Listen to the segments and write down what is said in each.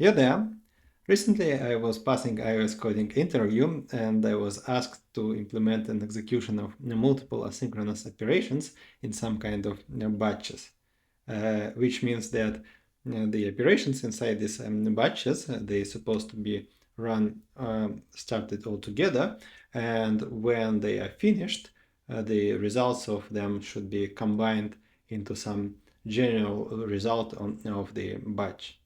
Yeah there. Recently I was passing iOS coding interview and I was asked to implement an execution of multiple asynchronous operations in some kind of batches, which means that the operations inside these batches, they're supposed to be run, started all together, and when they are finished, the results of them should be combined into some general result of the batch.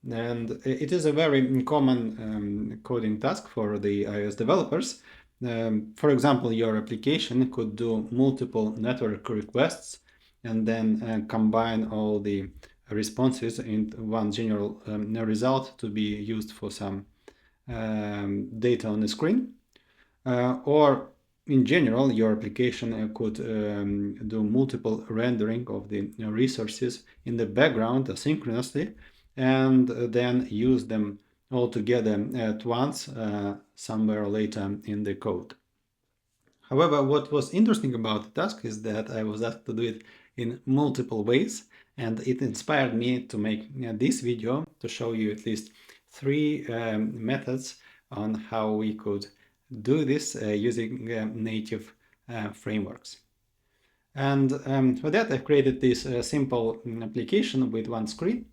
And it is a very common coding task for the iOS developers. For example, your application could do multiple network requests and then combine all the responses into one general result to be used for some data on the screen. Or in general, your application could do multiple rendering of the resources in the background asynchronously and then use them all together at once somewhere later in the code. However, what was interesting about the task is that I was asked to do it in multiple ways, and it inspired me to make this video to show you at least three methods on how we could do this using native frameworks. And for that, I've created this simple application with one screen,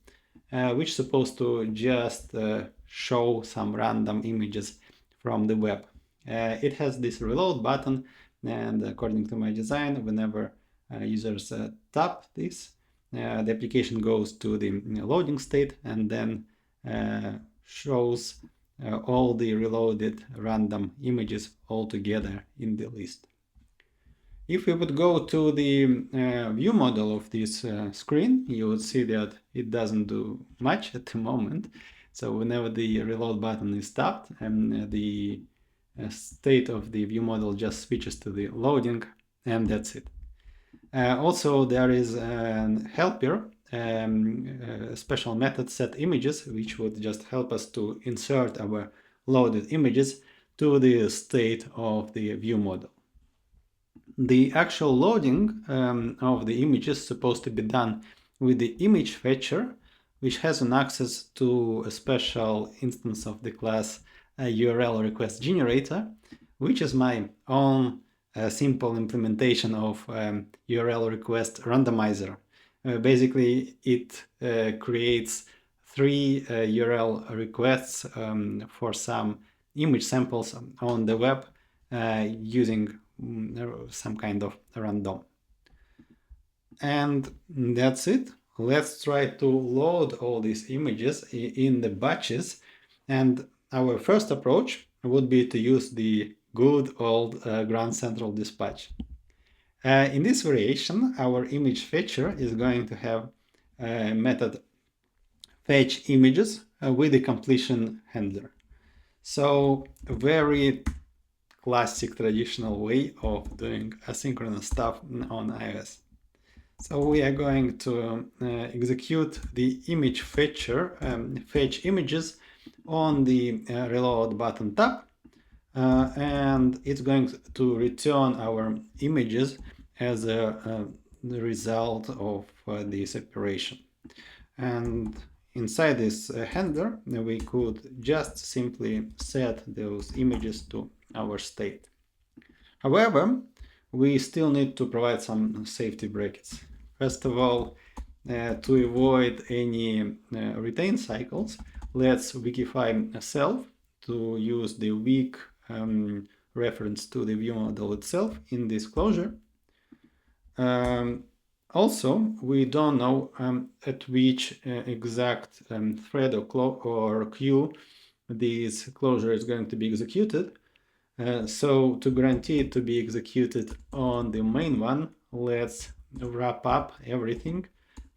which is supposed to just show some random images from the web. It has this reload button, and according to my design, whenever users tap this, the application goes to the loading state and then shows all the reloaded random images all together in the list. If we would go to the view model of this screen, you would see that it doesn't do much at the moment. So whenever the reload button is tapped, the state of the view model just switches to the loading, and that's it. Also, there is a helper, a special method setImages, which would just help us to insert our loaded images to the state of the view model. The actual loading of the image is supposed to be done with the image fetcher, which has an access to a special instance of the class URL request generator, which is my own simple implementation of URL request randomizer. Basically, it creates three URL requests for some image samples on the web using some kind of random. And that's it. Let's try to load all these images in the batches. And our first approach would be to use the good old Grand Central dispatch. In this variation, our image fetcher is going to have a method fetch images with the completion handler. So very classic traditional way of doing asynchronous stuff on iOS. So we are going to execute the image fetcher, fetch images on the reload button tap, and it's going to return our images as a result of this operation. And inside this handler, we could just simply set those images to our state. However, we still need to provide some safety brackets. First of all, to avoid any retain cycles, let's wikify self to use the weak reference to the view model itself in this closure. Also, we don't know at which exact thread or queue this closure is going to be executed. So to guarantee it to be executed on the main one, let's wrap up everything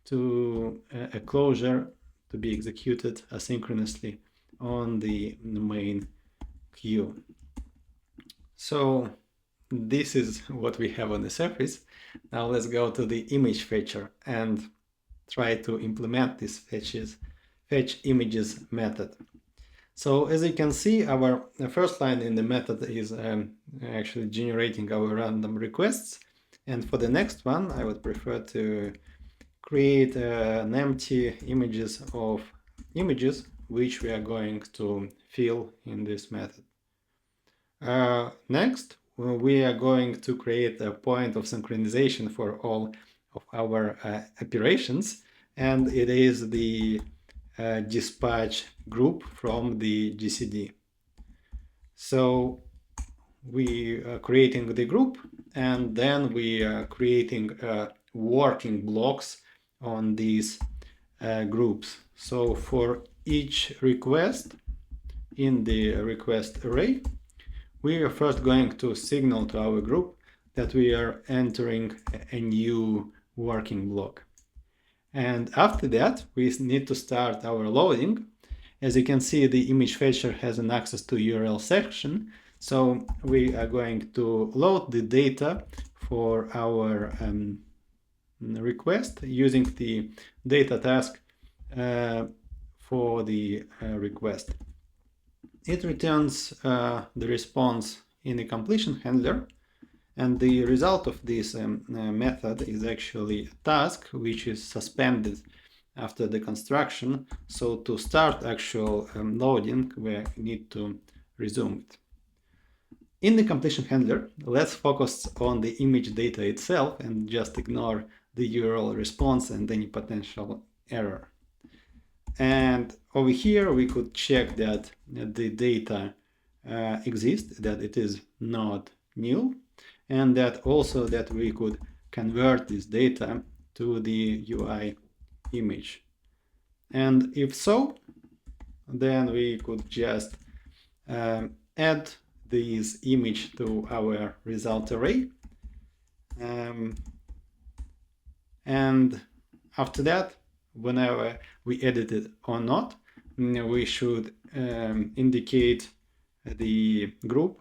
to a closure to be executed asynchronously on the main queue. So this is what we have on the surface. Now let's go to the image fetcher and try to implement this fetch images method. So as you can see, our first line in the method is actually generating our random requests. And for the next one, I would prefer to create an empty images of images which we are going to fill in this method. Next, we are going to create a point of synchronization for all of our operations, and it is the dispatch group from the GCD. So we are creating the group, and then we are creating working blocks on these groups. So for each request in the request array, we are first going to signal to our group that we are entering a new working block. And after that, we need to start our loading. As you can see, the image fetcher has an access to URL section. So we are going to load the data for our request using the data task for the request. It returns the response in the completion handler, and the result of this method is actually a task which is suspended after the construction. So to start actual loading, we need to resume it. In the completion handler, let's focus on the image data itself and just ignore the URL response and any potential error. And over here, we could check that the data exists, that it is not new, and that also that we could convert this data to the UI image. And if so, then we could just add this image to our result array. And after that, whenever we edit it or not, we should indicate the group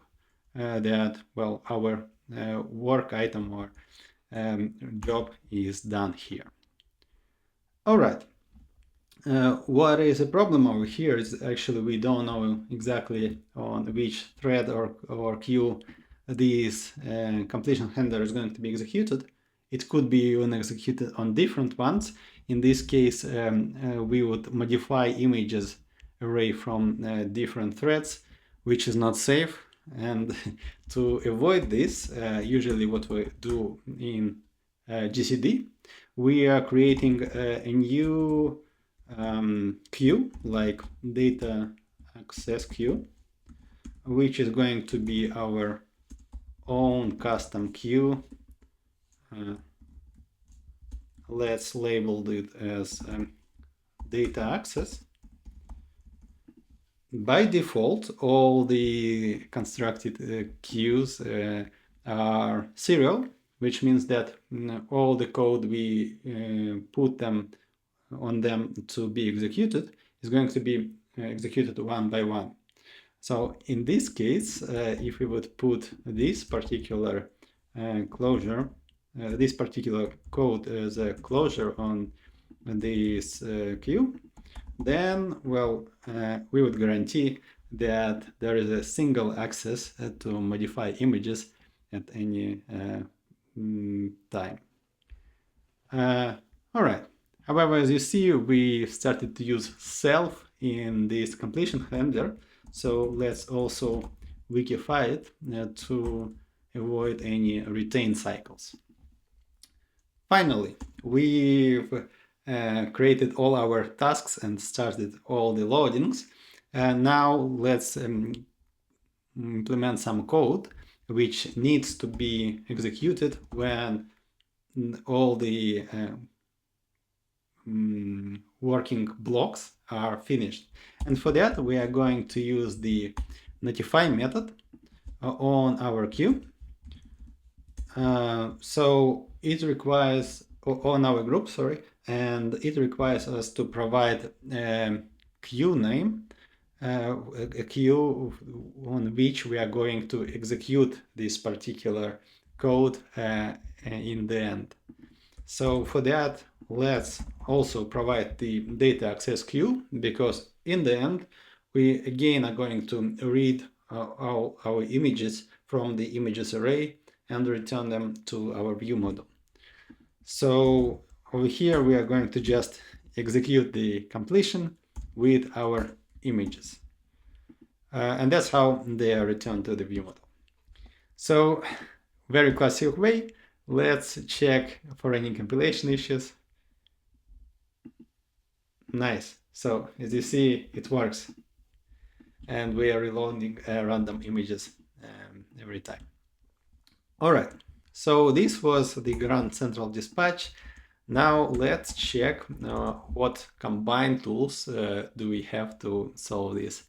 that, well, our work item or job is done here. All right. What is a problem over here is actually we don't know exactly on which thread or queue this completion handler is going to be executed. It could be even executed on different ones. In this case, we would modify images array from different threads, which is not safe. And to avoid this, usually what we do in GCD, we are creating a new queue, like data access queue, which is going to be our own custom queue. Let's label it as data access. By default, all the constructed queues are serial, which means that all the code we put them on them to be executed is going to be executed one by one. So in this case, if we would put this particular closure, this particular code as a closure on this queue, then, well, we would guarantee that there is a single access to modify images at any time. All right. However, as you see, we started to use self in this completion handler. So let's also wikify it to avoid any retain cycles. Finally, we've created all our tasks and started all the loadings. Now let's implement some code which needs to be executed when all the working blocks are finished. And for that, we are going to use the notify method on our queue. So it requires, on our group, sorry, and it requires us to provide a queue name, a queue on which we are going to execute this particular code in the end. So for that, let's also provide the data access queue, because in the end, we again are going to read all our images from the images array and return them to our view model. So over here, we are going to just execute the completion with our images. And that's how they are returned to the view model. So, very classic way. Let's check for any compilation issues. Nice. So as you see, it works. And we are reloading random images every time. All right. So this was the Grand Central Dispatch. Now let's check what combined tools do we have to solve this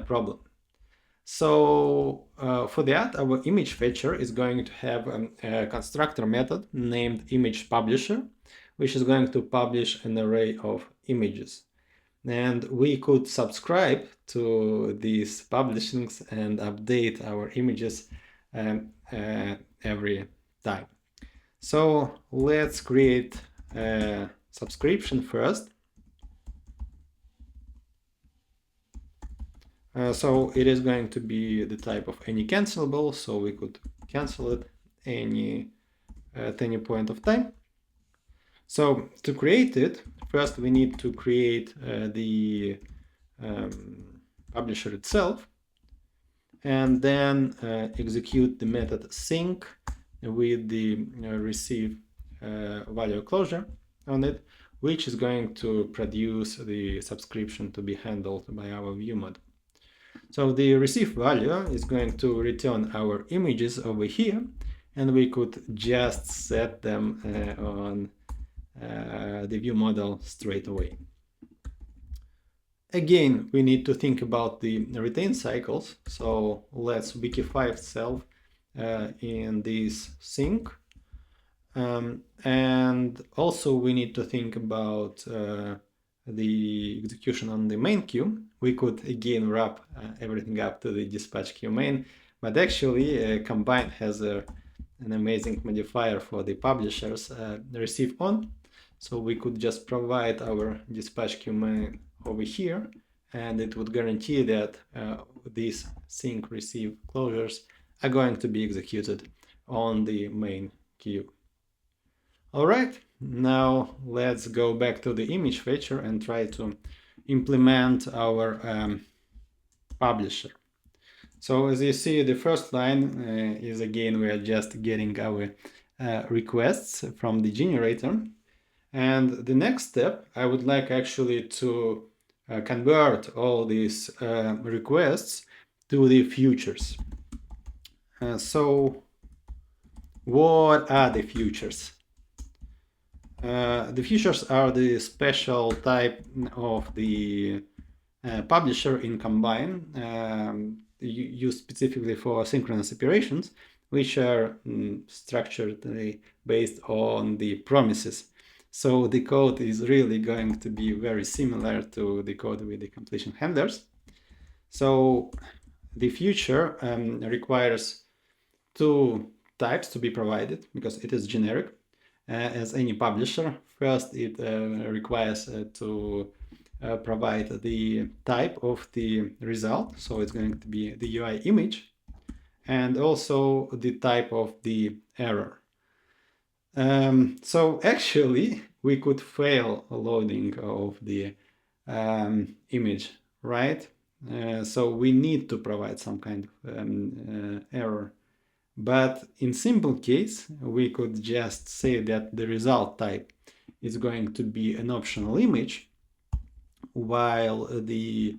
problem. So for that, our image fetcher is going to have a constructor method named ImagePublisher, which is going to publish an array of images. And we could subscribe to these publishings and update our images every time. So let's create a subscription first. So it is going to be the type of any cancelable, so we could cancel it at any point of time. So to create it, first we need to create the publisher itself, and then execute the method sync with the receive value closure on it, which is going to produce the subscription to be handled by our view model. So the receive value is going to return our images over here, and we could just set them on the view model straight away. Again, we need to think about the retain cycles. So let's wikify itself in this sync. And also we need to think about the execution on the main queue. We could again wrap everything up to the dispatch queue main, but actually combine has an amazing modifier for the publishers, receive on. So we could just provide our dispatch queue main over here, and it would guarantee that these sync receive closures are going to be executed on the main queue. All right, now let's go back to the image fetcher and try to implement our publisher. So as you see, the first line is again, we are just getting our requests from the generator. And the next step, I would like actually to convert all these requests to the futures. So what are the futures? The futures are the special type of the publisher in Combine, used specifically for synchronous operations, which are structured based on the promises. So the code is really going to be very similar to the code with the completion handlers. So the future requires two types to be provided because it is generic. As any publisher, first it requires to provide the type of the result. So it's going to be the UI image, and also the type of the error. So actually, we could fail loading of the image, right? So we need to provide some kind of error. But in simple case, we could just say that the result type is going to be an optional image, while the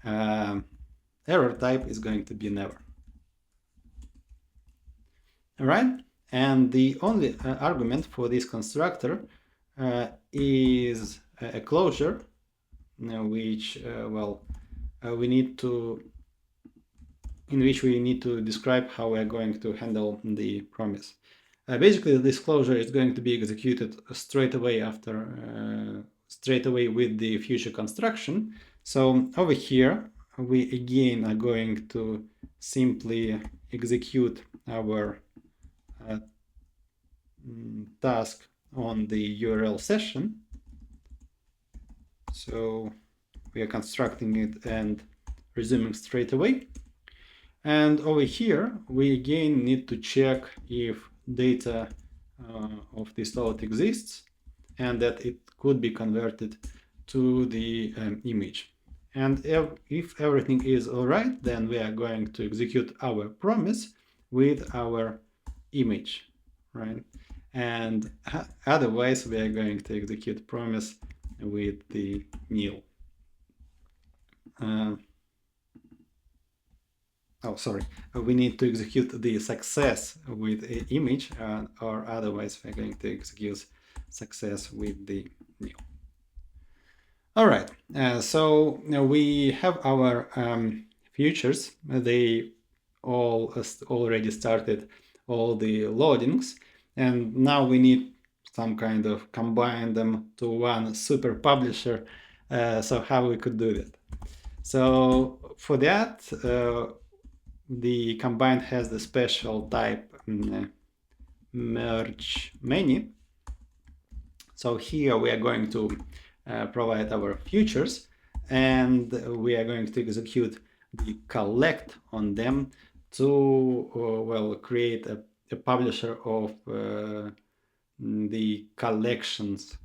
error type is going to be never. All right? And the only argument for this constructor is a closure, which, we need to, in which we need to describe how we're going to handle the promise. Basically, this closure is going to be executed straight away after, straight away with the future construction. So over here, we again are going to simply execute our task on the URL session. So we are constructing it and resuming straight away. And over here, we again need to check if data of this load exists and that it could be converted to the image. And if everything is all right, then we are going to execute our promise with our image, right? And otherwise, we are going to execute promise with the nil. Oh, sorry. We need to execute the success with an image, or otherwise we're going to execute success with the nil. All right. So now we have our features. They all already started all the loadings, and now we need some kind of combine them to one super publisher. So how we could do that? So for that, the combine has the special type MergeMany. So here we are going to provide our features, and we are going to execute the collect on them to well, create a publisher of the collections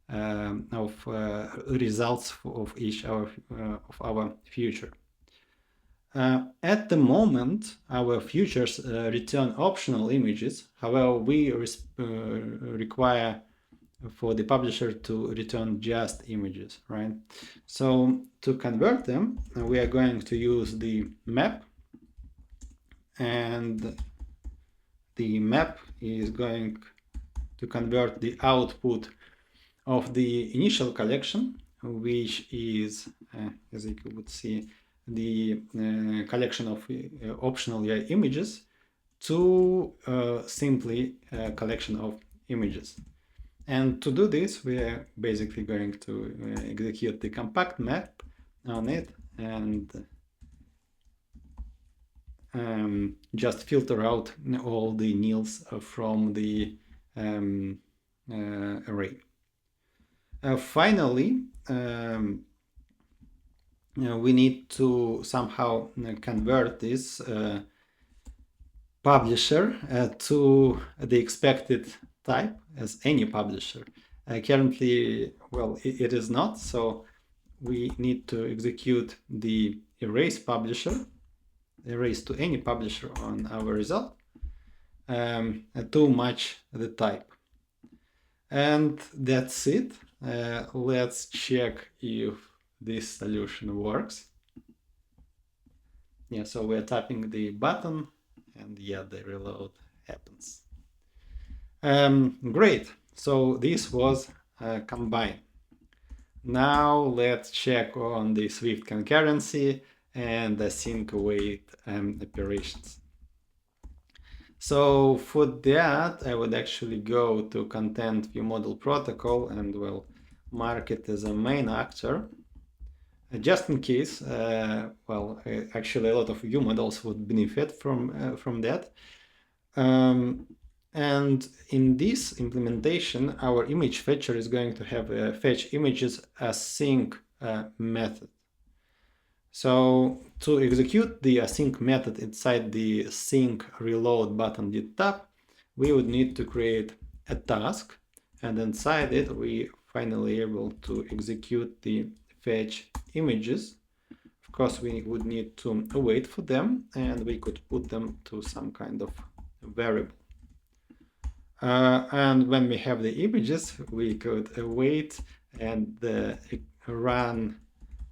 of results of each of our feature. At the moment, our features return optional images. However, we require for the publisher to return just images, right? So to convert them, we are going to use the map, and the map is going to convert the output of the initial collection, which is, as you would see, the collection of optional images, to simply a collection of images. And to do this, we are basically going to execute the compact map on it and just filter out all the nils from the array. Finally, we need to somehow convert this publisher to the expected type as any publisher. Currently, well, it is not, so we need to execute the erase publisher, erase to any publisher on our result to match the type. And that's it. Let's check if this solution works. Yeah, so we're tapping the button, and yeah, the reload happens. Great. So this was combine. Now let's check on the Swift concurrency and async await operations. So for that, I would actually go to content view model protocol and well, mark it as a main actor. Just in case, well, actually a lot of view models would benefit from that. And in this implementation, our image fetcher is going to have a fetch images async method. So to execute the async method inside the sync reload button did tap, we would need to create a task, and inside it we finally able to execute the fetch images. Of course, we would need to wait for them, and we could put them to some kind of variable. And when we have the images, we could wait and run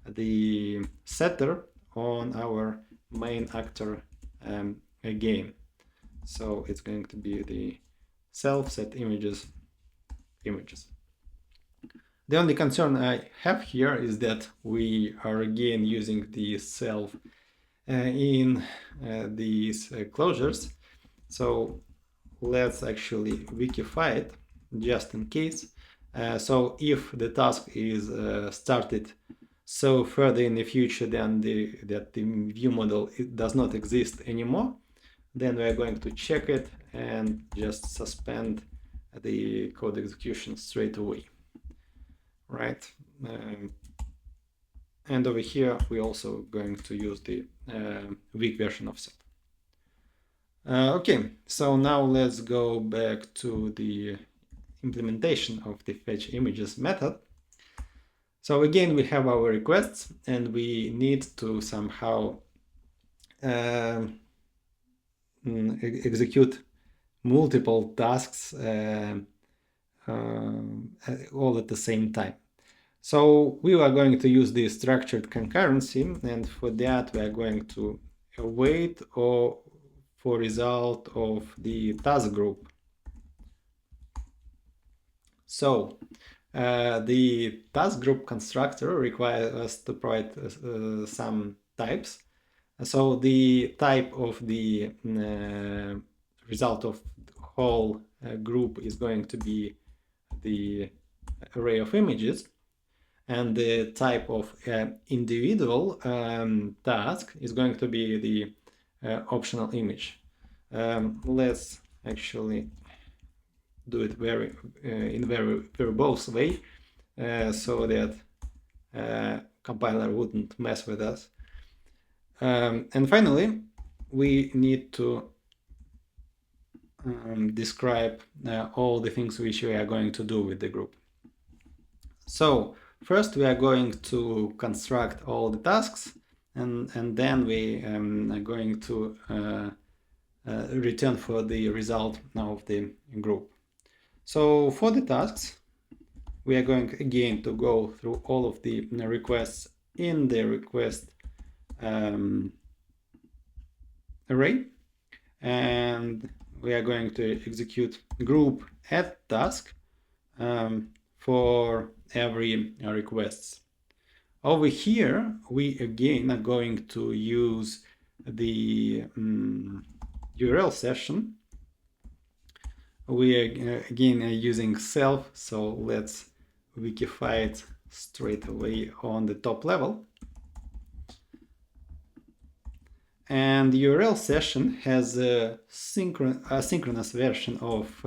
the setter on our main actor again. So it's going to be the self set images. The only concern I have here is that we are again using the self in these closures. So let's actually wikify it just in case. So if the task is started so further in the future than that the view model does not exist anymore, then we're going to check it and just suspend the code execution straight away, right? And over here we're also going to use the weak version of set. Okay, so now let's go back to the implementation of the fetch images method. So again, we have our requests, and we need to somehow execute multiple tasks all at the same time. So we are going to use the structured concurrency, and for that we are going to wait for result of the task group. So the task group constructor requires us to provide some types. So the type of the result of the whole group is going to be the array of images, and the type of individual task is going to be the optional image. Let's actually do it in very verbose way so that compiler wouldn't mess with us. And finally, we need to describe all the things which we are going to do with the group. So first we are going to construct all the tasks, and then we are going to return for the result of the group. So for the tasks, we are going again to go through all of the requests in the request array, and we are going to execute group add task for every request. Over here, we again are going to use the URL session. We are again using self, so let's wikify it straight away on the top level. And the URL session has a synchronous version of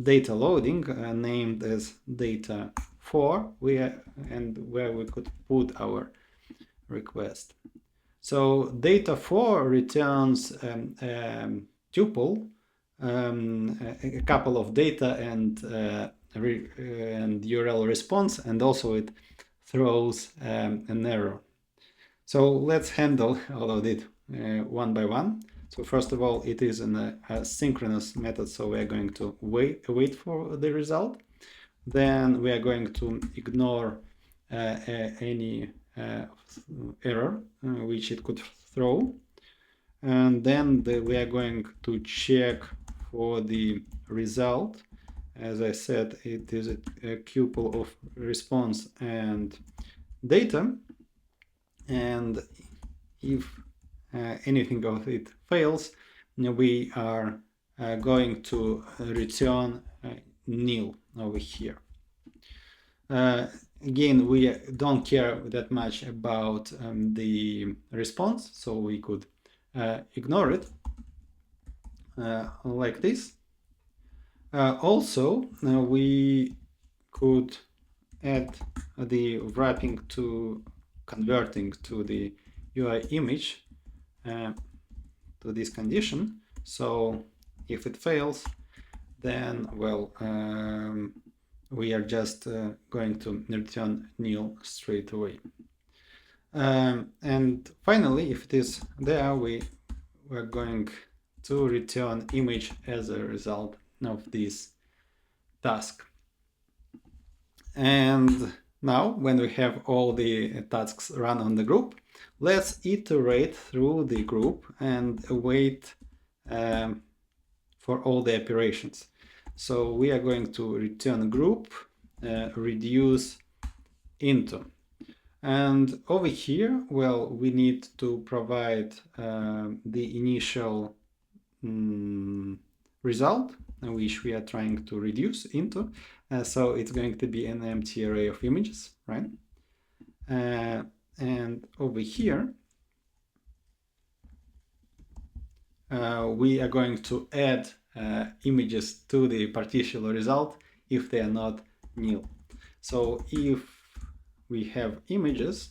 data loading named as data4, where we could put our request. So data4 returns tuple, a couple of data and URL response, and also it throws an error. So let's handle all of it one by one. So first of all, it is a synchronous method, so we are going to wait for the result. Then we are going to ignore any error which it could throw. And then we are going to check for the result. As I said, it is a tuple of response and data. And if anything of it fails, we are going to return nil over here. Again, we don't care that much about the response, so we could ignore it like this. Also, we could add the wrapping to converting to the UI image to this condition. So if it fails, then, well, we are just going to return nil straight away. And finally, if it is there, we're going to return image as a result of this task. And now, when we have all the tasks run on the group, let's iterate through the group and wait for all the operations. So we are going to return group, reduce into. And over here, well, we need to provide the initial result, which we are trying to reduce into. So it's going to be an empty array of images, right? And over here, we are going to add images to the particular result if they are not nil. So if we have images,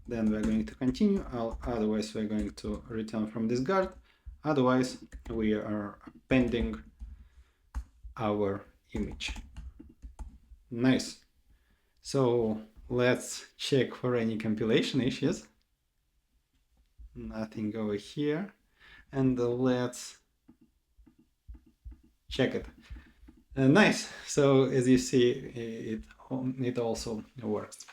then we're going to continue, otherwise we're going to return from this guard, otherwise we are appending our image. Nice. So let's check for any compilation issues. Nothing over here. And let's check it. Nice. So as you see, it also works.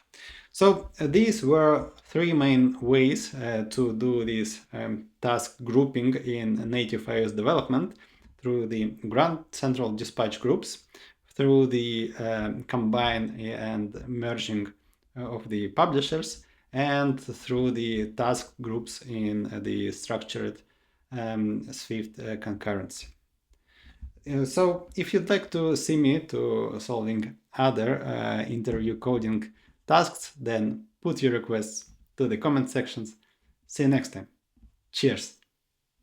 So these were three main ways to do this task grouping in native iOS development: through the Grand Central Dispatch groups, through the combine and merging of the publishers, and through the task groups in the structured Swift concurrency. So if you'd like to see me to solving other interview coding tasks, then put your requests to the comment sections. See you next time. Cheers.